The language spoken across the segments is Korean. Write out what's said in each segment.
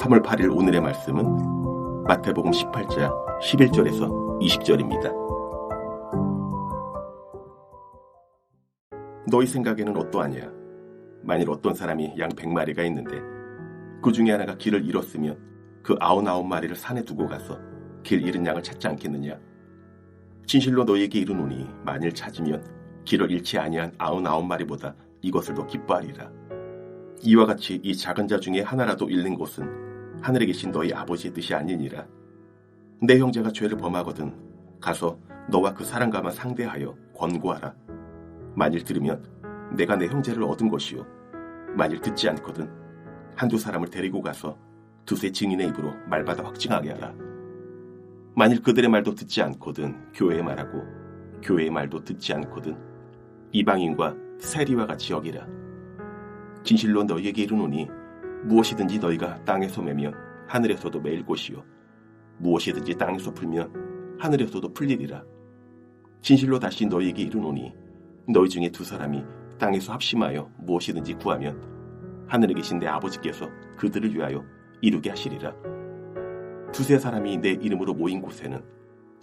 3월 8일 오늘의 말씀은 마태복음 18장 11절에서 20절입니다. 너희 생각에는 어떠하냐? 만일 어떤 사람이 양 100마리가 있는데 그 중에 하나가 길을 잃었으면 그 99마리를 산에 두고 가서 길 잃은 양을 찾지 않겠느냐? 진실로 너희에게 이르노니 만일 찾으면 길을 잃지 아니한 99마리보다 이것을 더 기뻐하리라. 이와 같이 이 작은 자 중에 하나라도 잃는 곳은 하늘에 계신 너희 아버지의 뜻이 아니니라. 내 형제가 죄를 범하거든 가서 너와 그 사람과만 상대하여 권고하라. 만일 들으면 내가 내 형제를 얻은 것이요, 만일 듣지 않거든 한두 사람을 데리고 가서 두세 증인의 입으로 말받아 확증하게 하라. 만일 그들의 말도 듣지 않거든 교회의 말하고 교회의 말도 듣지 않거든 이방인과 세리와 같이 여기라. 진실로 너희에게 이르노니 무엇이든지 너희가 땅에서 매면 하늘에서도 매일 것이요, 무엇이든지 땅에서 풀면 하늘에서도 풀리리라. 진실로 다시 너희에게 이르노니 너희 중에 두 사람이 땅에서 합심하여 무엇이든지 구하면 하늘에 계신 내 아버지께서 그들을 위하여 이루게 하시리라. 두세 사람이 내 이름으로 모인 곳에는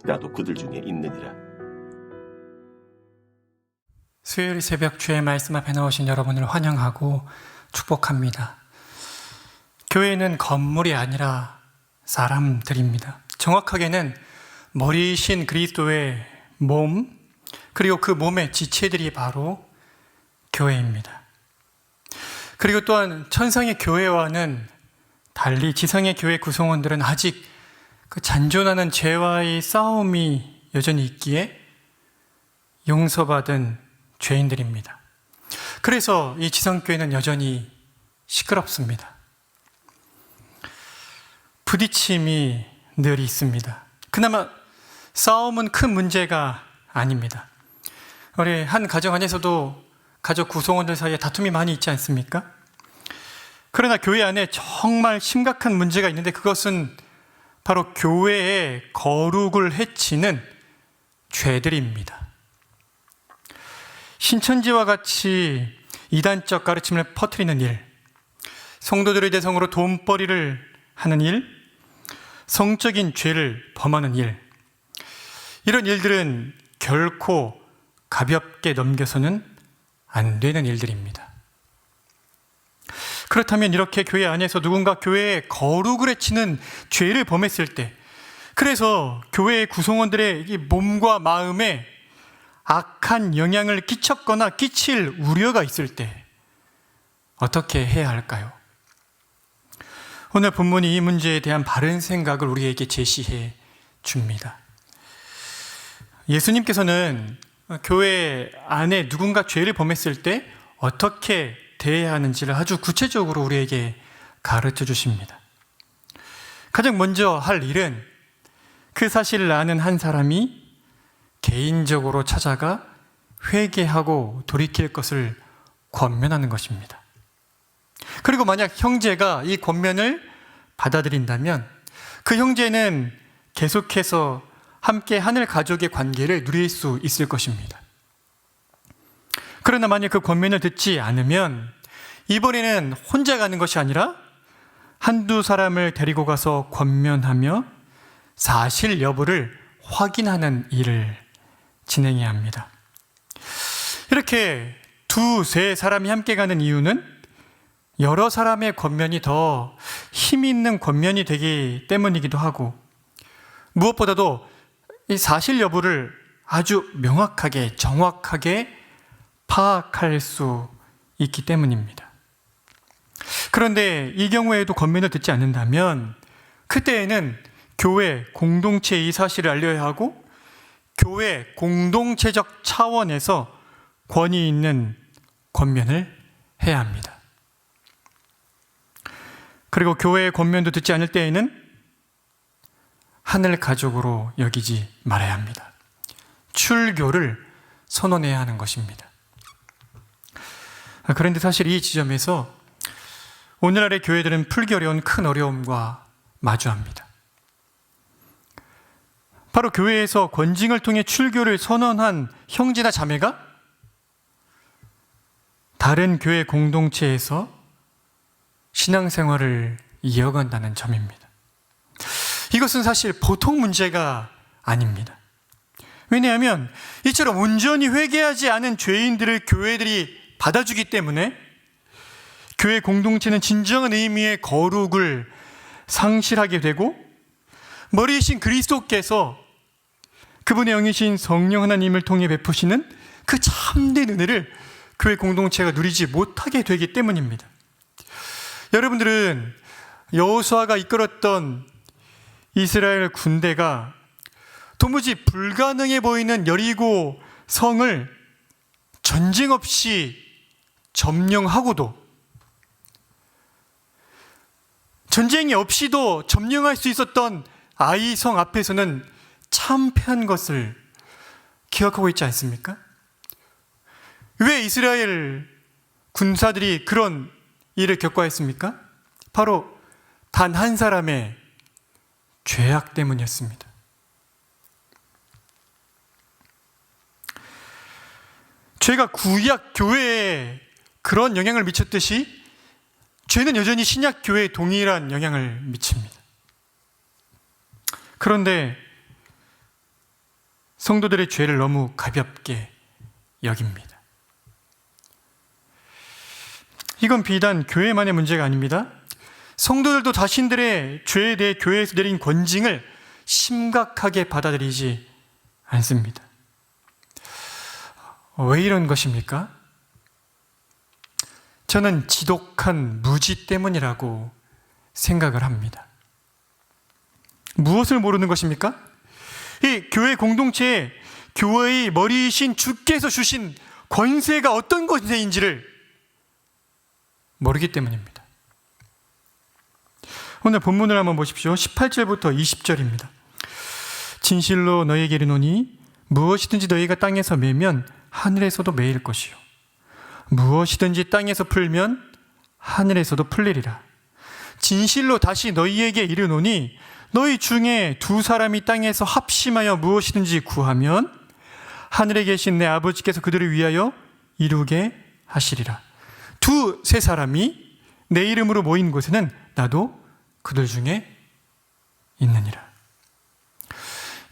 나도 그들 중에 있느니라. 수요일 새벽 주의 말씀 앞에 나오신 여러분을 환영하고 축복합니다. 교회는 건물이 아니라 사람들입니다. 정확하게는 머리이신 그리스도의 몸, 그리고 그 몸의 지체들이 바로 교회입니다. 그리고 또한 천상의 교회와는 달리 지상의 교회 구성원들은 아직 그 잔존하는 죄와의 싸움이 여전히 있기에 용서받은 죄인들입니다. 그래서 이 지상교회는 여전히 시끄럽습니다. 부딪힘이 늘 있습니다. 그나마 싸움은 큰 문제가 아닙니다. 우리 한 가정 안에서도 가족 구성원들 사이에 다툼이 많이 있지 않습니까? 그러나 교회 안에 정말 심각한 문제가 있는데 그것은 바로 교회의 거룩을 해치는 죄들입니다. 신천지와 같이 이단적 가르침을 퍼뜨리는 일, 성도들의 대상으로 돈벌이를 하는 일, 성적인 죄를 범하는 일, 이런 일들은 결코 가볍게 넘겨서는 안 되는 일들입니다. 그렇다면 이렇게 교회 안에서 누군가 교회의 거룩을 해치는 죄를 범했을 때, 그래서 교회의 구성원들의 이 몸과 마음에 악한 영향을 끼쳤거나 끼칠 우려가 있을 때 어떻게 해야 할까요? 오늘 본문이 이 문제에 대한 바른 생각을 우리에게 제시해 줍니다. 예수님께서는 교회 안에 누군가 죄를 범했을 때 어떻게 대해야 하는지를 아주 구체적으로 우리에게 가르쳐 주십니다. 가장 먼저 할 일은 그 사실을 아는 한 사람이 개인적으로 찾아가 회개하고 돌이킬 것을 권면하는 것입니다. 그리고 만약 형제가 이 권면을 받아들인다면 그 형제는 계속해서 함께 하늘 가족의 관계를 누릴 수 있을 것입니다. 그러나 만약 그 권면을 듣지 않으면 이번에는 혼자 가는 것이 아니라 한두 사람을 데리고 가서 권면하며 사실 여부를 확인하는 일을 진행해야 합니다. 이렇게 두세 사람이 함께 가는 이유는 여러 사람의 권면이 더 힘 있는 권면이 되기 때문이기도 하고, 무엇보다도 이 사실 여부를 아주 명확하게 정확하게 파악할 수 있기 때문입니다. 그런데 이 경우에도 권면을 듣지 않는다면 그때에는 교회 공동체에 이 사실을 알려야 하고 교회 공동체적 차원에서 권위 있는 권면을 해야 합니다. 그리고 교회의 권면도 듣지 않을 때에는 하늘 가족으로 여기지 말아야 합니다. 출교를 선언해야 하는 것입니다. 그런데 사실 이 지점에서 오늘날의 교회들은 풀기 어려운 큰 어려움과 마주합니다. 바로 교회에서 권징을 통해 출교를 선언한 형제나 자매가 다른 교회 공동체에서 신앙생활을 이어간다는 점입니다. 이것은 사실 보통 문제가 아닙니다. 왜냐하면 이처럼 온전히 회개하지 않은 죄인들을 교회들이 받아주기 때문에 교회 공동체는 진정한 의미의 거룩을 상실하게 되고 머리이신 그리스도께서 그분의 영이신 성령 하나님을 통해 베푸시는 그 참된 은혜를 교회 공동체가 누리지 못하게 되기 때문입니다. 여러분들은 여호수아가 이끌었던 이스라엘 군대가 도무지 불가능해 보이는 여리고 성을 전쟁 없이 점령하고도, 전쟁이 없이도 점령할 수 있었던 아이성 앞에서는 참패한 것을 기억하고 있지 않습니까? 왜 이스라엘 군사들이 그런 일을 겪어야 했습니까? 바로 단 한 사람의 죄악 때문이었습니다. 죄가 구약 교회에 그런 영향을 미쳤듯이 죄는 여전히 신약 교회에 동일한 영향을 미칩니다. 그런데 성도들의 죄를 너무 가볍게 여깁니다. 이건 비단 교회만의 문제가 아닙니다. 성도들도 자신들의 죄에 대해 교회에서 내린 권징을 심각하게 받아들이지 않습니다. 왜 이런 것입니까? 저는 지독한 무지 때문이라고 생각을 합니다. 무엇을 모르는 것입니까? 이 교회 공동체에 교회의 머리이신 주께서 주신 권세가 어떤 권세인지를 모르기 때문입니다. 오늘 본문을 한번 보십시오. 18절부터 20절입니다. 진실로 너희에게 이르노니 무엇이든지 너희가 땅에서 매면 하늘에서도 매일 것이요 무엇이든지 땅에서 풀면 하늘에서도 풀리리라. 진실로 다시 너희에게 이르노니 너희 중에 두 사람이 땅에서 합심하여 무엇이든지 구하면 하늘에 계신 내 아버지께서 그들을 위하여 이루게 하시리라. 두세 사람이 내 이름으로 모인 곳에는 나도 그들 중에 있느니라.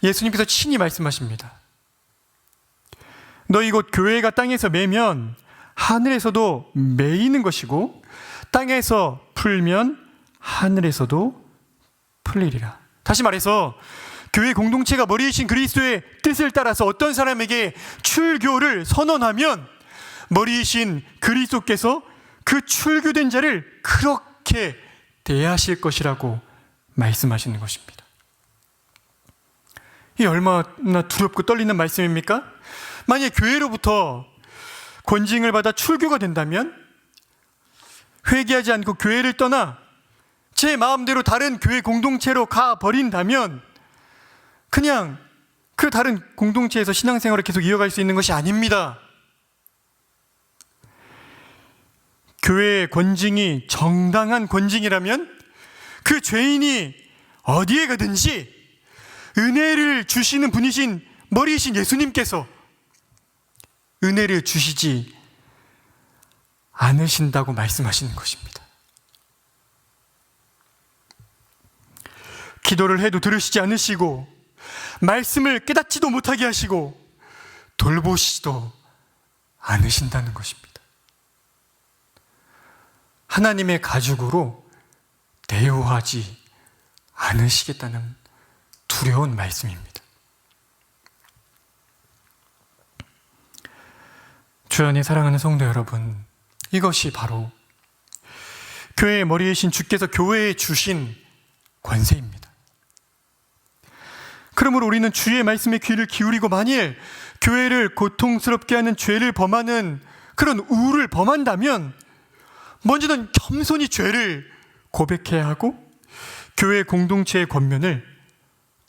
예수님께서 친히 말씀하십니다. 너희 곧 교회가 땅에서 매면 하늘에서도 매이는 것이고 땅에서 풀면 하늘에서도 풀리리라. 다시 말해서 교회 공동체가 머리이신 그리스도의 뜻을 따라서 어떤 사람에게 출교를 선언하면 머리이신 그리스도께서 그 출교된 자를 그렇게 대하실 것이라고 말씀하시는 것입니다. 이 얼마나 두렵고 떨리는 말씀입니까? 만약 교회로부터 권징을 받아 출교가 된다면 회개하지 않고 교회를 떠나 제 마음대로 다른 교회 공동체로 가버린다면 그냥 그 다른 공동체에서 신앙생활을 계속 이어갈 수 있는 것이 아닙니다. 교회의 권징이 정당한 권징이라면 그 죄인이 어디에 가든지 은혜를 주시는 분이신 머리이신 예수님께서 은혜를 주시지 않으신다고 말씀하시는 것입니다. 기도를 해도 들으시지 않으시고 말씀을 깨닫지도 못하게 하시고 돌보시지도 않으신다는 것입니다. 하나님의 가죽으로 대우하지 않으시겠다는 두려운 말씀입니다. 주 안에 사랑하는 성도 여러분, 이것이 바로 교회의 머리이신 주께서 교회에 주신 권세입니다. 그러므로 우리는 주의 말씀에 귀를 기울이고 만일 교회를 고통스럽게 하는 죄를 범하는 그런 우를 범한다면 먼저는 겸손히 죄를 고백해야 하고 교회 공동체의 권면을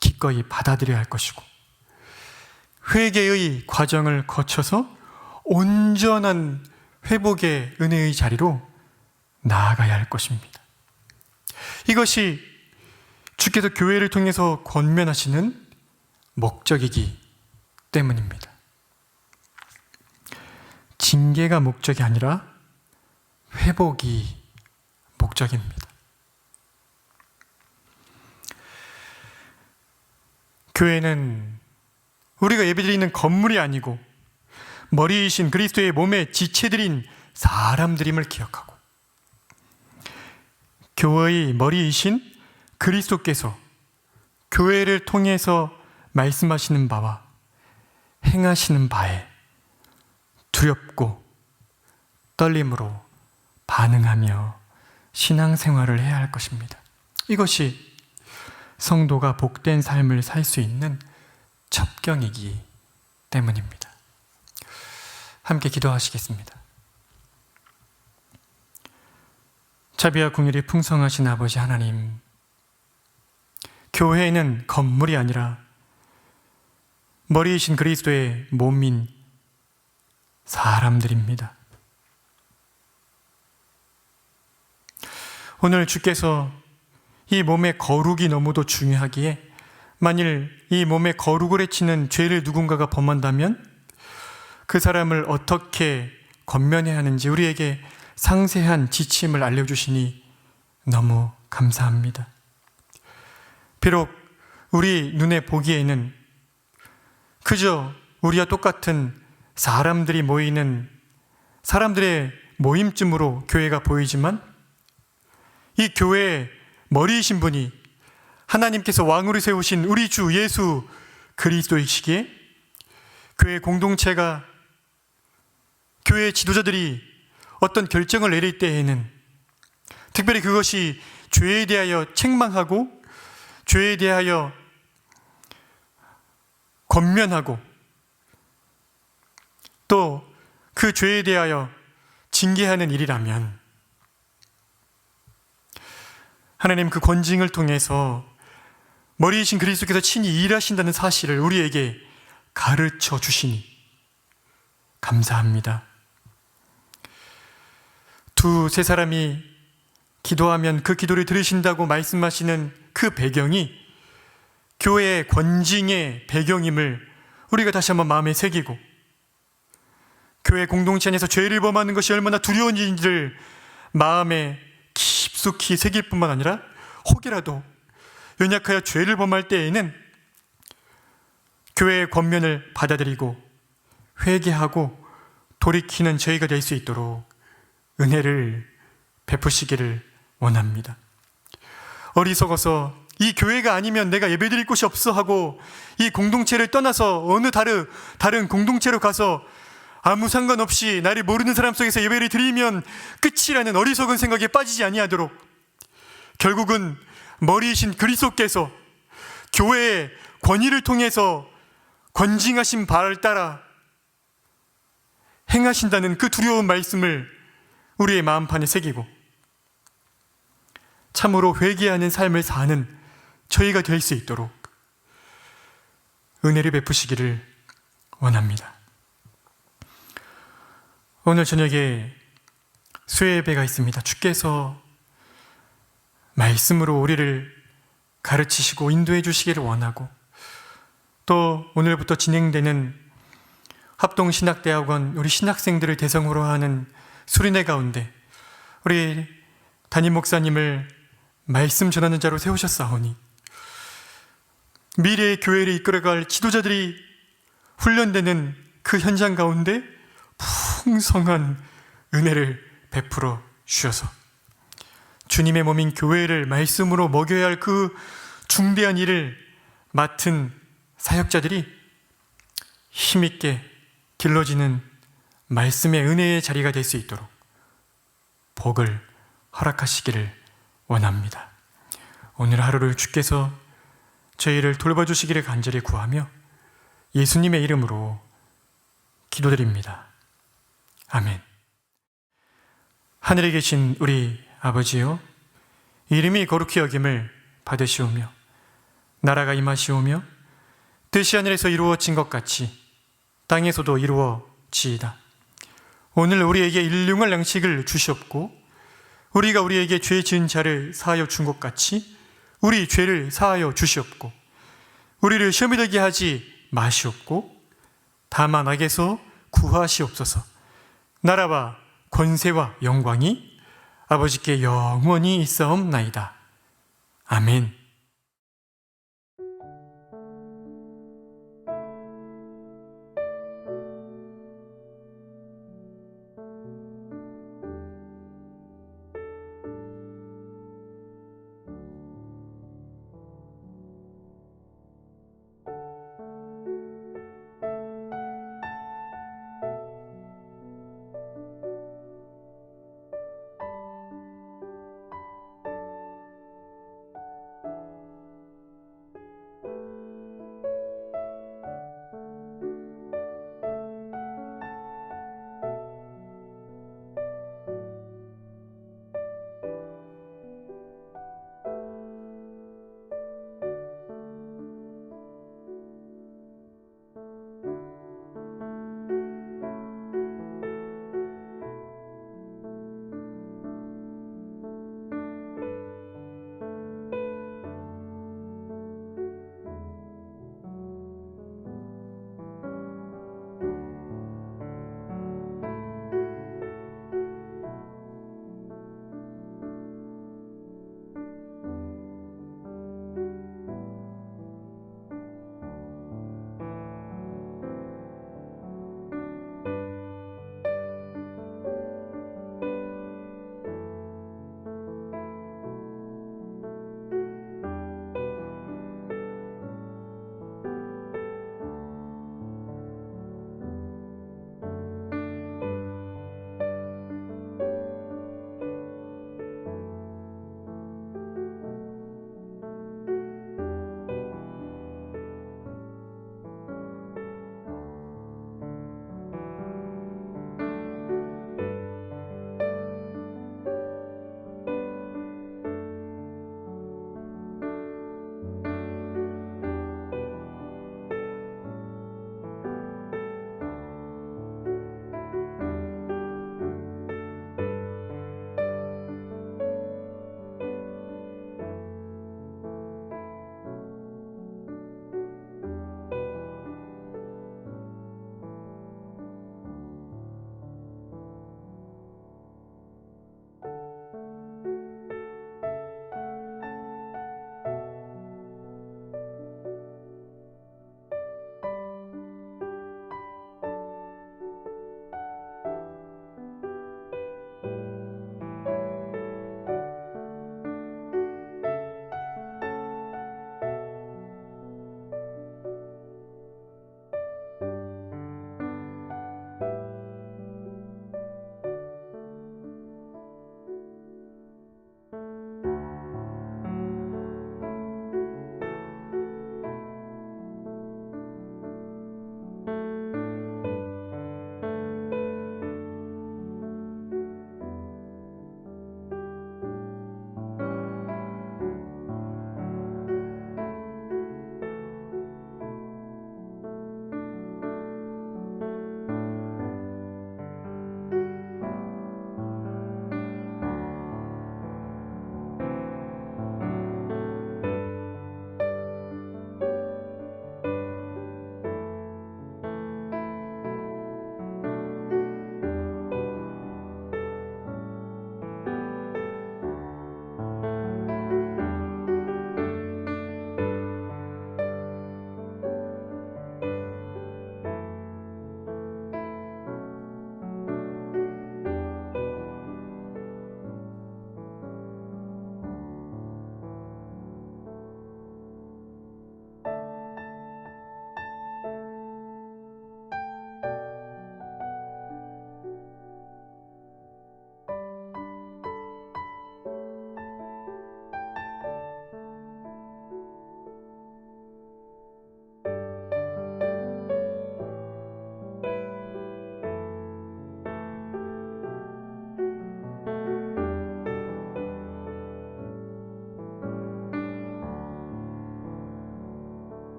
기꺼이 받아들여야 할 것이고 회개의 과정을 거쳐서 온전한 회복의 은혜의 자리로 나아가야 할 것입니다. 이것이 주께서 교회를 통해서 권면하시는 목적이기 때문입니다. 징계가 목적이 아니라 회복이 목적입니다. 교회는 우리가 예배드리는 건물이 아니고 머리이신 그리스도의 몸의 지체들인 사람들임을 기억하고, 교회의 머리이신 그리스도께서 교회를 통해서 말씀하시는 바와 행하시는 바에 두렵고 떨림으로 반응하며 신앙생활을 해야 할 것입니다. 이것이 성도가 복된 삶을 살 수 있는 첩경이기 때문입니다. 함께 기도하시겠습니다. 자비와 긍휼이 풍성하신 아버지 하나님, 교회는 건물이 아니라 머리이신 그리스도의 몸인 사람들입니다. 오늘 주께서 이 몸의 거룩이 너무도 중요하기에 만일 이 몸의 거룩을 해치는 죄를 누군가가 범한다면 그 사람을 어떻게 권면해야 하는지 우리에게 상세한 지침을 알려주시니 너무 감사합니다. 비록 우리 눈에 보기에는 그저 우리와 똑같은 사람들이 모이는 사람들의 모임쯤으로 교회가 보이지만 이 교회의 머리이신 분이 하나님께서 왕으로 세우신 우리 주 예수 그리스도이시기에 교회 공동체가, 교회 지도자들이 어떤 결정을 내릴 때에는 특별히 그것이 죄에 대하여 책망하고 죄에 대하여 권면하고 또 그 죄에 대하여 징계하는 일이라면 하나님 그 권징을 통해서 머리이신 그리스도께서 친히 일하신다는 사실을 우리에게 가르쳐 주시니 감사합니다. 두세 사람이 기도하면 그 기도를 들으신다고 말씀하시는 그 배경이 교회의 권징의 배경임을 우리가 다시 한번 마음에 새기고, 교회 공동체 안에서 죄를 범하는 것이 얼마나 두려운 일인지를 마음에 깊숙이 새길 뿐만 아니라 혹이라도 연약하여 죄를 범할 때에는 교회의 권면을 받아들이고 회개하고 돌이키는 저희가 될 수 있도록 은혜를 베푸시기를 원합니다. 어리석어서 이 교회가 아니면 내가 예배드릴 곳이 없어 하고 이 공동체를 떠나서 어느 다른 공동체로 가서 아무 상관없이 나를 모르는 사람 속에서 예배를 드리면 끝이라는 어리석은 생각에 빠지지 아니하도록 결국은 머리이신 그리스도께서 교회의 권위를 통해서 권징하신 바를 따라 행하신다는 그 두려운 말씀을 우리의 마음판에 새기고 참으로 회개하는 삶을 사는 저희가 될 수 있도록 은혜를 베푸시기를 원합니다. 오늘 저녁에 수요예배가 있습니다. 주께서 말씀으로 우리를 가르치시고 인도해 주시기를 원하고, 또 오늘부터 진행되는 합동신학대학원 우리 신학생들을 대상으로 하는 수련회 가운데 우리 담임 목사님을 말씀 전하는 자로 세우셨사오니 미래의 교회를 이끌어갈 지도자들이 훈련되는 그 현장 가운데 풍성한 은혜를 베풀어 주셔서 주님의 몸인 교회를 말씀으로 먹여야 할 그 중대한 일을 맡은 사역자들이 힘있게 길러지는 말씀의 은혜의 자리가 될 수 있도록 복을 허락하시기를 원합니다. 오늘 하루를 주께서 저희를 돌봐주시기를 간절히 구하며 예수님의 이름으로 기도드립니다. 아멘. 하늘에 계신 우리 아버지요, 이름이 거룩히 여김을 받으시오며 나라가 임하시오며 뜻이 하늘에서 이루어진 것 같이 땅에서도 이루어지이다. 오늘 우리에게 일용할 양식을 주시옵고 우리가 우리에게 죄 지은 자를 사하여 준 것 같이 우리 죄를 사하여 주시옵고 우리를 시험에 들게 하지 마시옵고 다만 악에서 구하시옵소서. 나라와 권세와 영광이 아버지께 영원히 있사옵나이다. 아멘.